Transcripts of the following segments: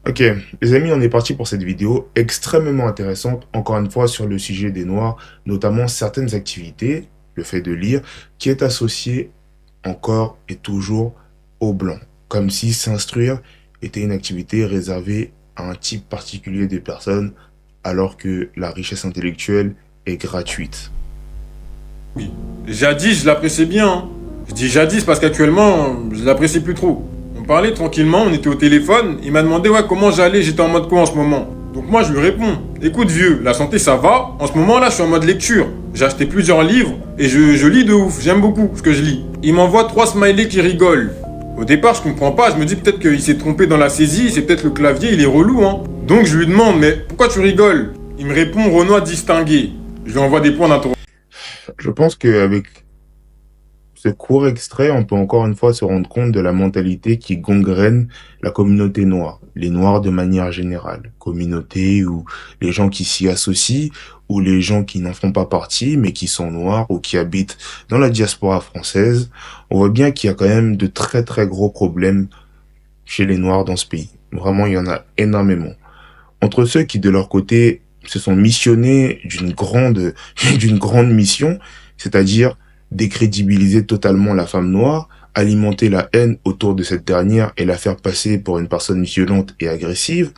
Ok, les amis, on est parti pour cette vidéo extrêmement intéressante, encore une fois sur le sujet des Noirs, notamment certaines activités, le fait de lire, qui est associé encore et toujours aux Blancs, comme si s'instruire était une activité réservée à un type particulier de personnes, alors que la richesse intellectuelle est gratuite. Oui. Jadis, je l'appréciais bien, hein. Je dis jadis parce qu'actuellement, je l'apprécie plus trop. On parlait tranquillement, on était au téléphone. Il m'a demandé ouais, comment j'allais, j'étais en mode quoi en ce moment. Donc moi, je lui réponds. Écoute vieux, la santé ça va. En ce moment là, je suis en mode lecture. J'ai acheté plusieurs livres et je lis de ouf. J'aime beaucoup ce que je lis. Il m'envoie trois smileys qui rigolent. Au départ, je comprends pas. Je me dis peut-être qu'il s'est trompé dans la saisie. C'est peut-être le clavier, il est relou, hein. Donc je lui demande, mais pourquoi tu rigoles? Il me répond Renoir distingué. Je lui envoie des points d'interrogation. Je pense qu'avec ce court extrait, on peut encore une fois se rendre compte de la mentalité qui gangrène la communauté noire, les noirs de manière générale, communauté ou les gens qui s'y associent ou les gens qui n'en font pas partie mais qui sont noirs ou qui habitent dans la diaspora française. On voit bien qu'il y a quand même de très très gros problèmes chez les noirs dans ce pays. Vraiment, il y en a énormément. Entre ceux qui de leur côté se sont missionnés d'une grande mission, c'est-à-dire décrédibiliser totalement la femme noire, alimenter la haine autour de cette dernière et la faire passer pour une personne violente et agressive,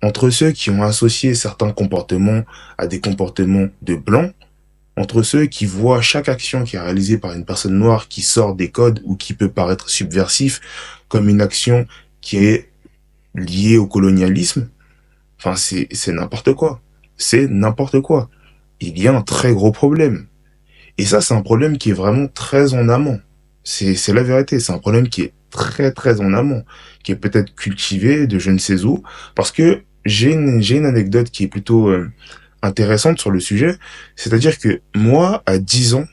entre ceux qui ont associé certains comportements à des comportements de blancs, entre ceux qui voient chaque action qui est réalisée par une personne noire qui sort des codes ou qui peut paraître subversif comme une action qui est liée au colonialisme. Enfin, c'est n'importe quoi. C'est n'importe quoi. Il y a un très gros problème. Et ça, c'est un problème qui est vraiment très en amont. C'est la vérité. C'est un problème qui est très, très en amont, qui est peut-être cultivé de je ne sais où, parce que j'ai une anecdote qui est plutôt intéressante sur le sujet. C'est-à-dire que moi, à 10 ans,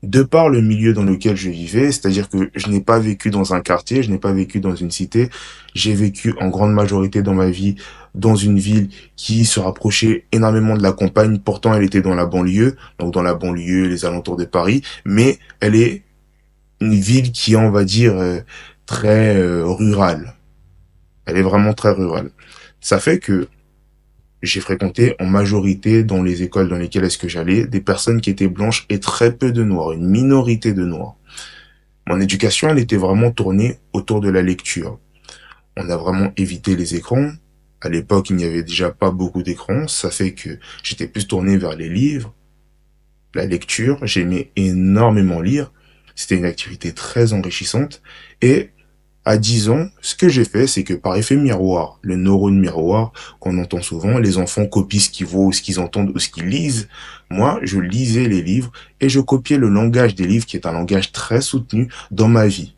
de par le milieu dans lequel je vivais, c'est-à-dire que je n'ai pas vécu dans un quartier, je n'ai pas vécu dans une cité, j'ai vécu en grande majorité dans ma vie dans une ville qui se rapprochait énormément de la campagne, pourtant elle était dans la banlieue, donc dans la banlieue, les alentours de Paris, mais elle est une ville qui est, on va dire, très rurale. Elle est vraiment très rurale. Ça fait que j'ai fréquenté en majorité dans les écoles dans lesquelles est-ce que j'allais des personnes qui étaient blanches et très peu de noirs, une minorité de noirs. Mon éducation, elle était vraiment tournée autour de la lecture. On a vraiment évité les écrans. À l'époque, il n'y avait déjà pas beaucoup d'écrans. Ça fait que j'étais plus tourné vers les livres, la lecture. J'aimais énormément lire. C'était une activité très enrichissante. Et à 10 ans, ce que j'ai fait, c'est que par effet miroir, le neurone miroir qu'on entend souvent, les enfants copient ce qu'ils voient ou ce qu'ils entendent ou ce qu'ils lisent. Moi, je lisais les livres et je copiais le langage des livres qui est un langage très soutenu dans ma vie.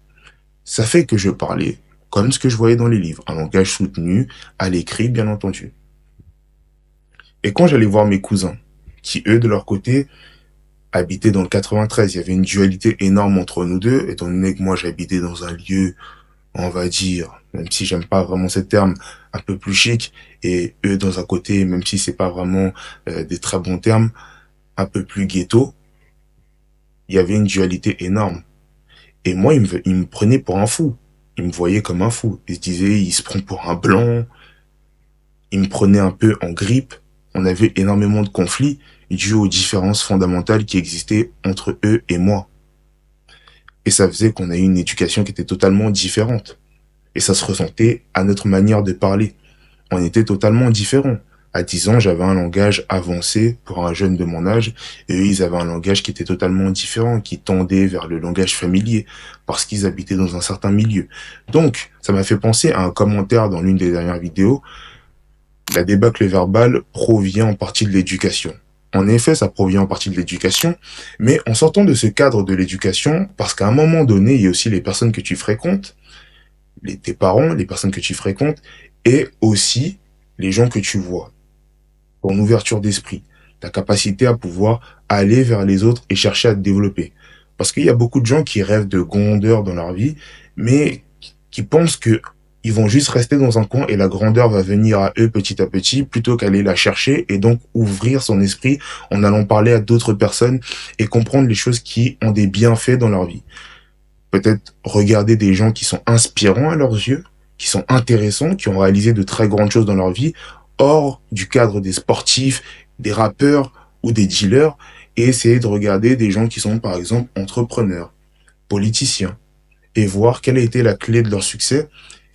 Ça fait que je parlais comme ce que je voyais dans les livres, un langage soutenu, à l'écrit bien entendu. Et quand j'allais voir mes cousins, qui eux de leur côté habitaient dans le 93, il y avait une dualité énorme entre nous deux, étant donné que moi j'habitais dans un lieu, on va dire, même si j'aime pas vraiment ce terme, un peu plus chic, et eux dans un côté, même si c'est pas vraiment des très bons termes, un peu plus ghetto, il y avait une dualité énorme. Et moi, il me prenait pour un fou. Il me voyait comme un fou. Il se disait, il se prend pour un blanc. Il me prenait un peu en grippe. On avait énormément de conflits dus aux différences fondamentales qui existaient entre eux et moi. Et ça faisait qu'on a eu une éducation qui était totalement différente. Et ça se ressentait à notre manière de parler. On était totalement différents. À 10 ans, j'avais un langage avancé pour un jeune de mon âge, et eux, ils avaient un langage qui était totalement différent, qui tendait vers le langage familier, parce qu'ils habitaient dans un certain milieu. Donc, ça m'a fait penser à un commentaire dans l'une des dernières vidéos. La débâcle verbale provient en partie de l'éducation. En effet, ça provient en partie de l'éducation, mais en sortant de ce cadre de l'éducation, parce qu'à un moment donné, il y a aussi les personnes que tu fréquentes, tes parents, les personnes que tu fréquentes, et aussi les gens que tu vois. Ton ouverture d'esprit, ta capacité à pouvoir aller vers les autres et chercher à te développer. Parce qu'il y a beaucoup de gens qui rêvent de grandeur dans leur vie, mais qui pensent que ils vont juste rester dans un coin et la grandeur va venir à eux petit à petit plutôt qu'aller la chercher et donc ouvrir son esprit en allant parler à d'autres personnes et comprendre les choses qui ont des bienfaits dans leur vie. Peut-être regarder des gens qui sont inspirants à leurs yeux qui sont intéressants, qui ont réalisé de très grandes choses dans leur vie, hors du cadre des sportifs, des rappeurs ou des dealers, et essayer de regarder des gens qui sont par exemple entrepreneurs, politiciens, et voir quelle a été la clé de leur succès.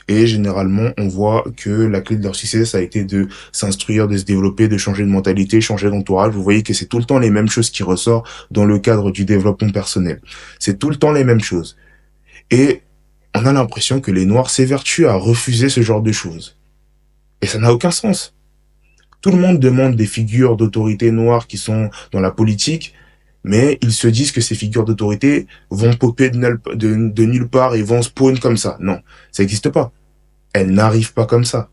Et généralement, on voit que la clé de leur succès, ça a été de s'instruire, de se développer, de changer de mentalité, changer d'entourage. Vous voyez que c'est tout le temps les mêmes choses qui ressortent dans le cadre du développement personnel. C'est tout le temps les mêmes choses. Et on a l'impression que les Noirs s'évertuent à refuser ce genre de choses. Et ça n'a aucun sens. Tout le monde demande des figures d'autorité noires qui sont dans la politique, mais ils se disent que ces figures d'autorité vont popper de nulle part et vont spawn comme ça. Non, ça n'existe pas. Elles n'arrivent pas comme ça.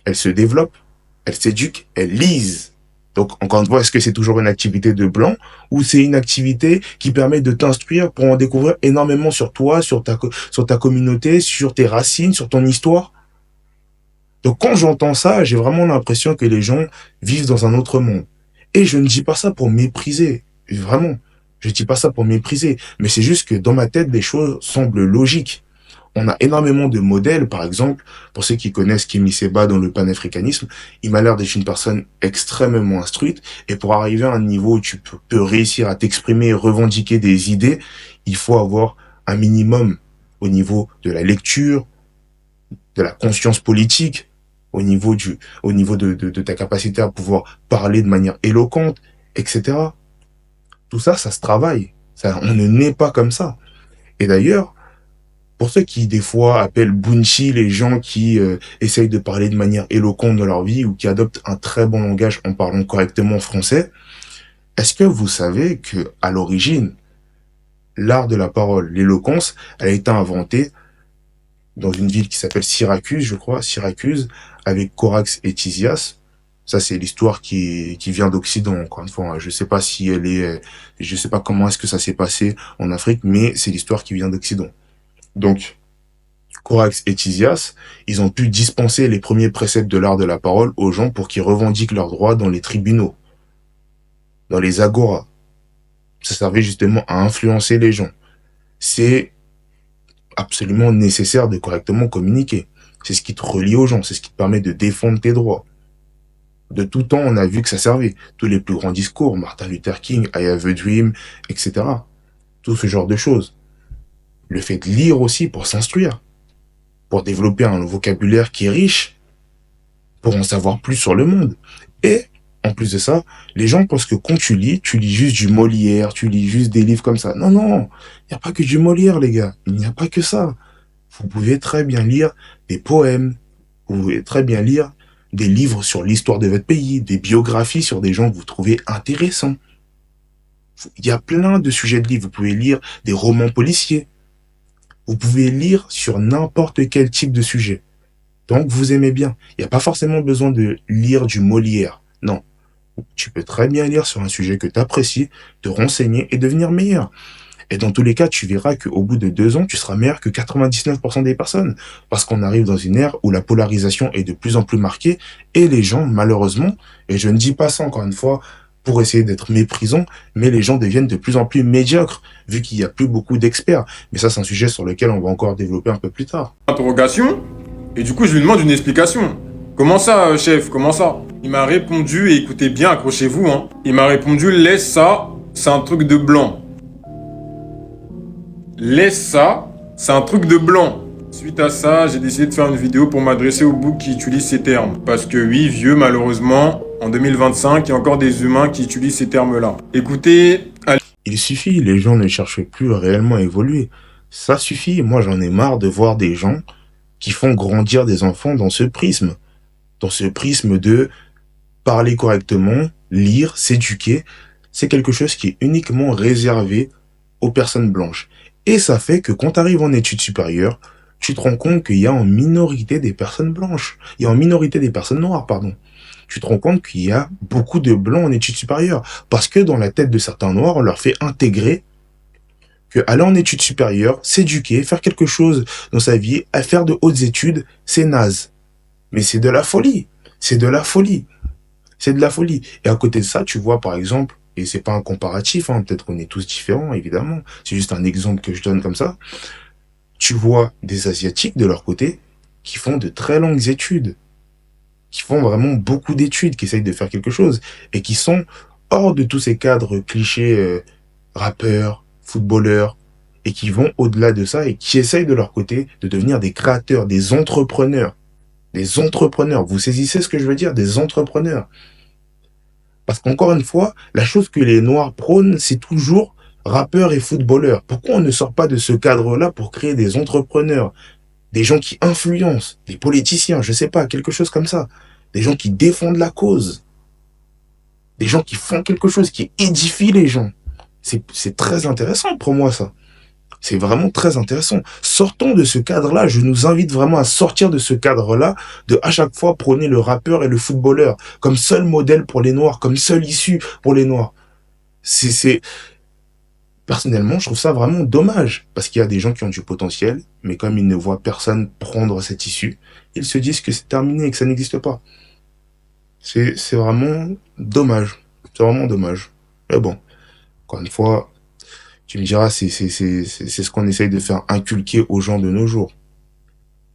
Elles se développent, elles s'éduquent, elles lisent. Donc, encore une fois, est-ce que c'est toujours une activité de blanc ou c'est une activité qui permet de t'instruire pour en découvrir énormément sur toi, sur ta communauté, sur tes racines, sur ton histoire? Donc, quand j'entends ça, j'ai vraiment l'impression que les gens vivent dans un autre monde. Et je ne dis pas ça pour mépriser. Vraiment. Je ne dis pas ça pour mépriser. Mais c'est juste que dans ma tête, les choses semblent logiques. On a énormément de modèles, par exemple, pour ceux qui connaissent Kémy Séba dans le panafricanisme, il m'a l'air d'être une personne extrêmement instruite, et pour arriver à un niveau où tu peux réussir à t'exprimer et revendiquer des idées, il faut avoir un minimum au niveau de la lecture, de la conscience politique, au niveau de ta capacité à pouvoir parler de manière éloquente, etc. Tout ça, ça se travaille. Ça, on ne naît pas comme ça. Et d'ailleurs, pour ceux qui, des fois, appellent Bunchi les gens qui essayent de parler de manière éloquente dans leur vie ou qui adoptent un très bon langage en parlant correctement français, est-ce que vous savez que, à l'origine, l'art de la parole, l'éloquence, elle a été inventée dans une ville qui s'appelle Syracuse, je crois, Syracuse, avec Corax et Tisias. Ça, c'est l'histoire qui vient d'Occident, encore une fois. Je sais pas si elle est, je sais pas comment est-ce que ça s'est passé en Afrique, mais c'est l'histoire qui vient d'Occident. Donc, Corax et Tisias, ils ont pu dispenser les premiers préceptes de l'art de la parole aux gens pour qu'ils revendiquent leurs droits dans les tribunaux, dans les agoras. Ça servait justement à influencer les gens. C'est absolument nécessaire de correctement communiquer. C'est ce qui te relie aux gens, c'est ce qui te permet de défendre tes droits. De tout temps, on a vu que ça servait. Tous les plus grands discours, Martin Luther King, I Have a Dream, etc. Tout ce genre de choses. Le fait de lire aussi pour s'instruire, pour développer un vocabulaire qui est riche, pour en savoir plus sur le monde. Et, en plus de ça, les gens pensent que quand tu lis juste du Molière, tu lis juste des livres comme ça. Non, non, il n'y a pas que du Molière, les gars. Il n'y a pas que ça. Vous pouvez très bien lire des poèmes, vous pouvez très bien lire des livres sur l'histoire de votre pays, des biographies sur des gens que vous trouvez intéressants. Il y a plein de sujets de livres. Vous pouvez lire des romans policiers. Vous pouvez lire sur n'importe quel type de sujet. Donc, vous aimez bien. Il n'y a pas forcément besoin de lire du Molière. Non. Tu peux très bien lire sur un sujet que tu apprécies, te renseigner et devenir meilleur. Et dans tous les cas, tu verras qu'au bout de 2 ans, tu seras meilleur que 99% des personnes. Parce qu'on arrive dans une ère où la polarisation est de plus en plus marquée et les gens, malheureusement, et je ne dis pas ça encore une fois pour essayer d'être méprisant, mais les gens deviennent de plus en plus médiocres, vu qu'il n'y a plus beaucoup d'experts. Mais ça, c'est un sujet sur lequel on va encore développer un peu plus tard. Interrogation. Et du coup, je lui demande une explication. Comment ça, chef? Comment ça? Il m'a répondu, et écoutez bien, accrochez-vous, hein. Il m'a répondu, laisse ça, c'est un truc de blanc. Laisse ça, c'est un truc de blanc. Suite à ça, j'ai décidé de faire une vidéo pour m'adresser aux boucs qui utilisent ces termes. Parce que oui, vieux, malheureusement, en 2025, il y a encore des humains qui utilisent ces termes-là. Écoutez, allez. Il suffit, les gens ne cherchent plus réellement à évoluer. Ça suffit, moi j'en ai marre de voir des gens qui font grandir des enfants dans ce prisme. Dans ce prisme de parler correctement, lire, s'éduquer. C'est quelque chose qui est uniquement réservé aux personnes blanches. Et ça fait que quand tu arrives en études supérieures, tu te rends compte qu'il y a en minorité des personnes blanches. Il y a en minorité des personnes noires, pardon. Tu te rends compte qu'il y a beaucoup de blancs en études supérieures. Parce que dans la tête de certains noirs, on leur fait intégrer que aller en études supérieures, s'éduquer, faire quelque chose dans sa vie, à faire de hautes études, c'est naze. Mais c'est de la folie. C'est de la folie. C'est de la folie. Et à côté de ça, tu vois, par exemple, et c'est pas un comparatif, hein, peut-être qu'on est tous différents, évidemment. C'est juste un exemple que je donne comme ça. Tu vois des Asiatiques de leur côté qui font de très longues études, qui font vraiment beaucoup d'études, qui essayent de faire quelque chose, et qui sont hors de tous ces cadres clichés rappeurs, footballeurs, et qui vont au-delà de ça et qui essayent de leur côté de devenir des créateurs, des entrepreneurs. Des entrepreneurs. Vous saisissez ce que je veux dire? Des entrepreneurs. Parce qu'encore une fois, la chose que les Noirs prônent, c'est toujours rappeurs et footballeurs. Pourquoi on ne sort pas de ce cadre-là pour créer des entrepreneurs, des gens qui influencent, des politiciens, je sais pas, quelque chose comme ça, des gens qui défendent la cause, des gens qui font quelque chose, qui édifient les gens. C'est très intéressant pour moi ça. C'est vraiment très intéressant. Sortons de ce cadre-là. Je nous invite vraiment à sortir de ce cadre-là, de à chaque fois prôner le rappeur et le footballeur comme seul modèle pour les Noirs, comme seule issue pour les Noirs. C'est, personnellement, je trouve ça vraiment dommage parce qu'il y a des gens qui ont du potentiel, mais comme ils ne voient personne prendre cette issue, ils se disent que c'est terminé et que ça n'existe pas. C'est vraiment dommage. C'est vraiment dommage. Mais bon, encore une fois, tu me diras, c'est ce qu'on essaye de faire inculquer aux gens de nos jours.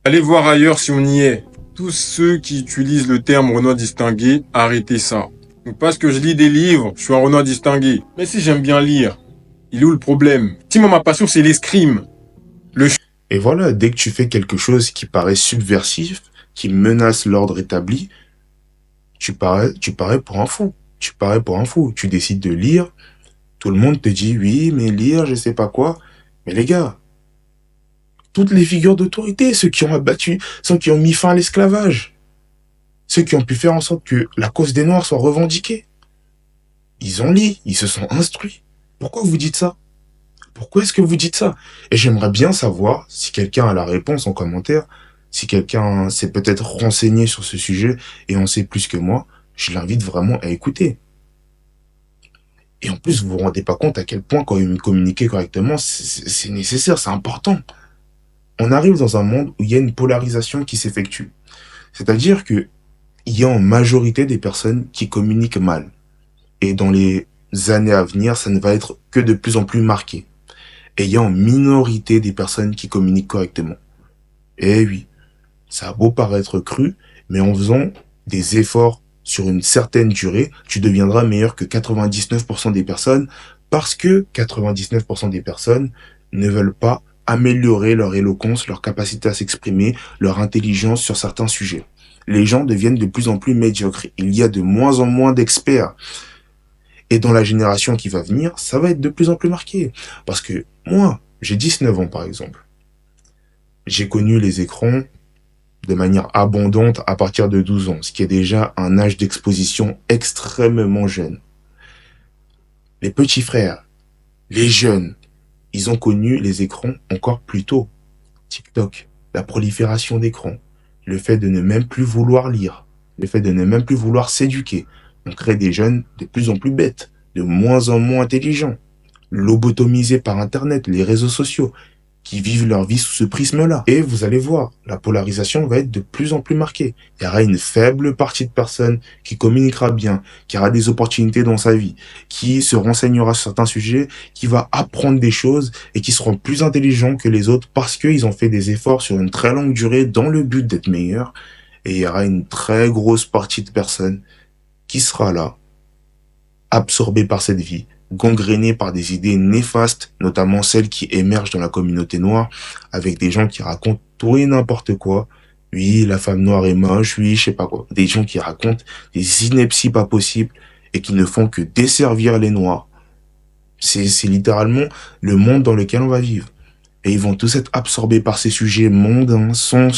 Allez voir ailleurs si on y est. Tous ceux qui utilisent le terme Renoir distingué, arrêtez ça. Donc parce que je lis des livres, je suis un Renoir distingué. Mais si j'aime bien lire, il est où le problème? Si moi ma passion c'est l'escrime. Et voilà, dès que tu fais quelque chose qui paraît subversif, qui menace l'ordre établi, tu parais pour un fou. Tu parais pour un fou. Tu décides de lire, tout le monde te dit oui, mais lire, je sais pas quoi. Mais les gars, toutes les figures d'autorité, ceux qui ont abattu, ceux qui ont mis fin à l'esclavage, ceux qui ont pu faire en sorte que la cause des Noirs soit revendiquée, ils ont lu, ils se sont instruits. Pourquoi vous dites ça? Pourquoi est-ce que vous dites ça? Et j'aimerais bien savoir, si quelqu'un a la réponse en commentaire, si quelqu'un s'est peut-être renseigné sur ce sujet et en sait plus que moi, je l'invite vraiment à écouter. Et en plus, vous vous rendez pas compte à quel point, quand vous communiquez correctement, c'est nécessaire, c'est important. On arrive dans un monde où il y a une polarisation qui s'effectue. C'est-à-dire que il y a en majorité des personnes qui communiquent mal. Et dans les années à venir, ça ne va être que de plus en plus marqué. Et il y a en minorité des personnes qui communiquent correctement. Et oui, ça a beau paraître cru, mais en faisant des efforts sur une certaine durée, tu deviendras meilleur que 99% des personnes parce que 99% des personnes ne veulent pas améliorer leur éloquence, leur capacité à s'exprimer, leur intelligence sur certains sujets. Les gens deviennent de plus en plus médiocres. Il y a de moins en moins d'experts. Et dans la génération qui va venir, ça va être de plus en plus marqué. Parce que moi, j'ai 19 ans par exemple. J'ai connu les écrans de manière abondante à partir de 12 ans, ce qui est déjà un âge d'exposition extrêmement jeune. Les petits frères, les jeunes, ils ont connu les écrans encore plus tôt. TikTok, la prolifération d'écrans, le fait de ne même plus vouloir lire, le fait de ne même plus vouloir s'éduquer. On crée des jeunes de plus en plus bêtes, de moins en moins intelligents, lobotomisés par Internet, les réseaux sociaux, qui vivent leur vie sous ce prisme-là. Et vous allez voir, la polarisation va être de plus en plus marquée. Il y aura une faible partie de personnes qui communiquera bien, qui aura des opportunités dans sa vie, qui se renseignera sur certains sujets, qui va apprendre des choses et qui seront plus intelligents que les autres parce qu'ils ont fait des efforts sur une très longue durée dans le but d'être meilleurs. Et il y aura une très grosse partie de personnes qui sera là, absorbée par cette vie, gangrénée par des idées néfastes, notamment celles qui émergent dans la communauté noire, avec des gens qui racontent tout et n'importe quoi. Oui, la femme noire est moche, oui, je sais pas quoi. Des gens qui racontent des inepties pas possibles et qui ne font que desservir les noirs. C'est littéralement le monde dans lequel on va vivre. Et ils vont tous être absorbés par ces sujets mondains, sans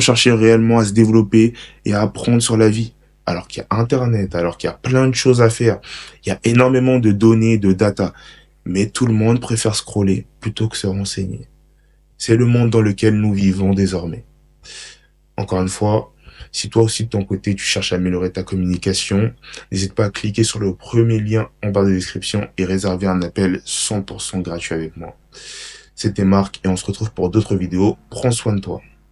chercher réellement à se développer et à apprendre sur la vie. Alors qu'il y a Internet, alors qu'il y a plein de choses à faire. Il y a énormément de données, de data. Mais tout le monde préfère scroller plutôt que se renseigner. C'est le monde dans lequel nous vivons désormais. Encore une fois, si toi aussi de ton côté tu cherches à améliorer ta communication, n'hésite pas à cliquer sur le premier lien en barre de description et réserver un appel 100% gratuit avec moi. C'était Marc et on se retrouve pour d'autres vidéos. Prends soin de toi.